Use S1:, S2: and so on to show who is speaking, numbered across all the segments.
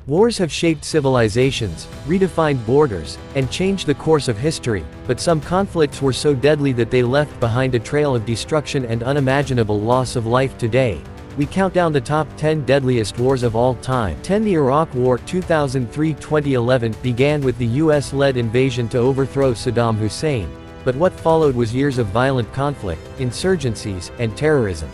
S1: Wars have shaped civilizations, redefined borders, and changed the course of history, but some conflicts were so deadly that they left behind a trail of destruction and unimaginable loss of life. Today, we count down the top 10 deadliest wars of all time. 10. The Iraq War 2003-2011 began with the US-led invasion to overthrow Saddam Hussein, but what followed was years of violent conflict, insurgencies, and terrorism.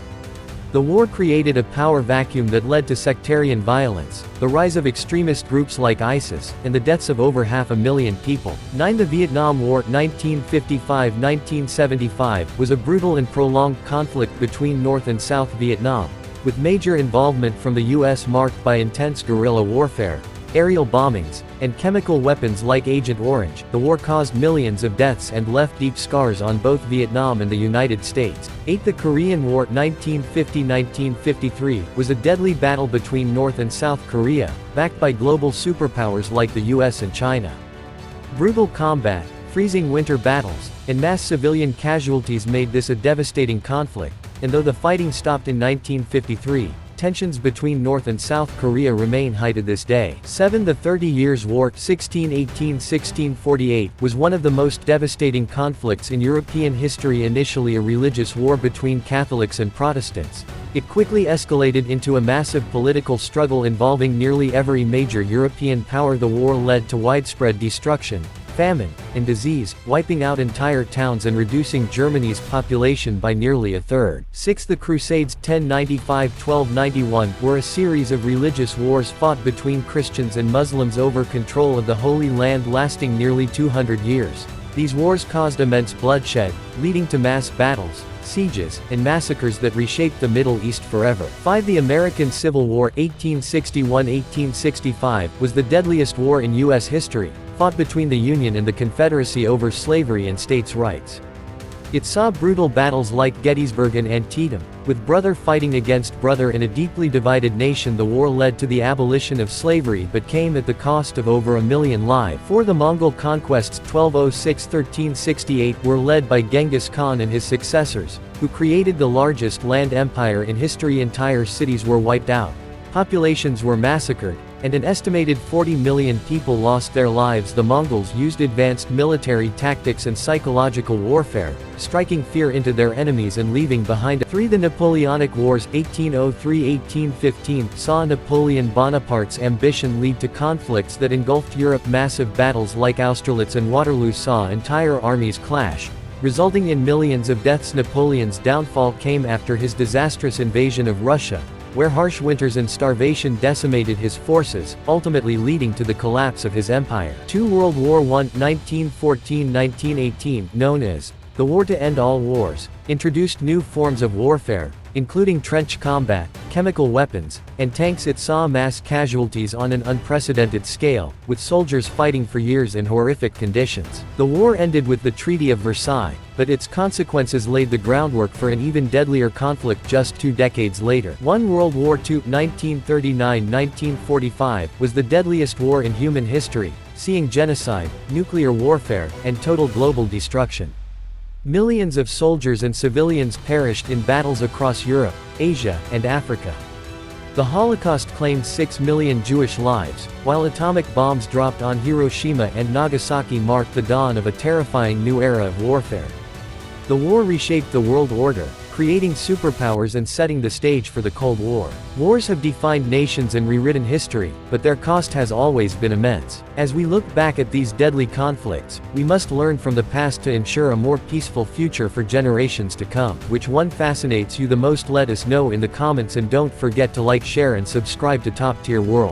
S1: The war created a power vacuum that led to sectarian violence, the rise of extremist groups like ISIS, and the deaths of over 500,000 people. 9. The Vietnam War 1955-1975 was a brutal and prolonged conflict between North and South Vietnam, with major involvement from the US marked by intense guerrilla warfare, aerial bombings, and chemical weapons like Agent Orange. The war caused millions of deaths and left deep scars on both Vietnam and the United States. 8. The Korean War 1950-1953 was a deadly battle between North and South Korea, backed by global superpowers like the US and China. Brutal combat, freezing winter battles, and mass civilian casualties made this a devastating conflict, and though the fighting stopped in 1953, tensions between North and South Korea remain high to this day. 7. The 30 Years' War 1618-1648 was one of the most devastating conflicts in European history. Initially a religious war between Catholics and Protestants, it quickly escalated into a massive political struggle involving nearly every major European power. The war led to widespread destruction, famine, and disease, wiping out entire towns and reducing Germany's population by nearly a third. 6. The Crusades 1095-1291 were a series of religious wars fought between Christians and Muslims over control of the Holy Land lasting nearly 200 years. These wars caused immense bloodshed, leading to mass battles, sieges, and massacres that reshaped the Middle East forever. 5. The American Civil War 1861-1865 was the deadliest war in U.S. history, fought between the Union and the Confederacy over slavery and states' rights. It saw brutal battles like Gettysburg and Antietam, with brother fighting against brother in a deeply divided nation. The war led to the abolition of slavery but came at the cost of over 1 million lives. 4. The Mongol Conquests 1206-1368 were led by Genghis Khan and his successors, who created the largest land empire in history. Entire cities were wiped out, populations were massacred, and an estimated 40 million people lost their lives. The Mongols used advanced military tactics and psychological warfare, striking fear into their enemies and leaving behind. 3. The Napoleonic Wars 1803-1815 saw Napoleon Bonaparte's ambition lead to conflicts that engulfed Europe. Massive battles like Austerlitz and Waterloo saw entire armies clash, resulting in millions of deaths. Napoleon's downfall came after his disastrous invasion of Russia, where harsh winters and starvation decimated his forces, ultimately leading to the collapse of his empire. 2. World War I 1914-1918, known as the War to End All Wars, introduced new forms of warfare, including trench combat, chemical weapons, and tanks. It saw mass casualties on an unprecedented scale, with soldiers fighting for years in horrific conditions. The war ended with the Treaty of Versailles, but its consequences laid the groundwork for an even deadlier conflict just 2 decades later. 1. World War II 1939-1945 was the deadliest war in human history, seeing genocide, nuclear warfare, and total global destruction. Millions of soldiers and civilians perished in battles across Europe, Asia, and Africa. The Holocaust claimed 6 million Jewish lives, while atomic bombs dropped on Hiroshima and Nagasaki marked the dawn of a terrifying new era of warfare. The war reshaped the world order, creating superpowers and setting the stage for the Cold War. Wars have defined nations and rewritten history, but their cost has always been immense. As we look back at these deadly conflicts, we must learn from the past to ensure a more peaceful future for generations to come. Which one fascinates you the most? Let us know in the comments, and don't forget to like, share, and subscribe to Top Tier World.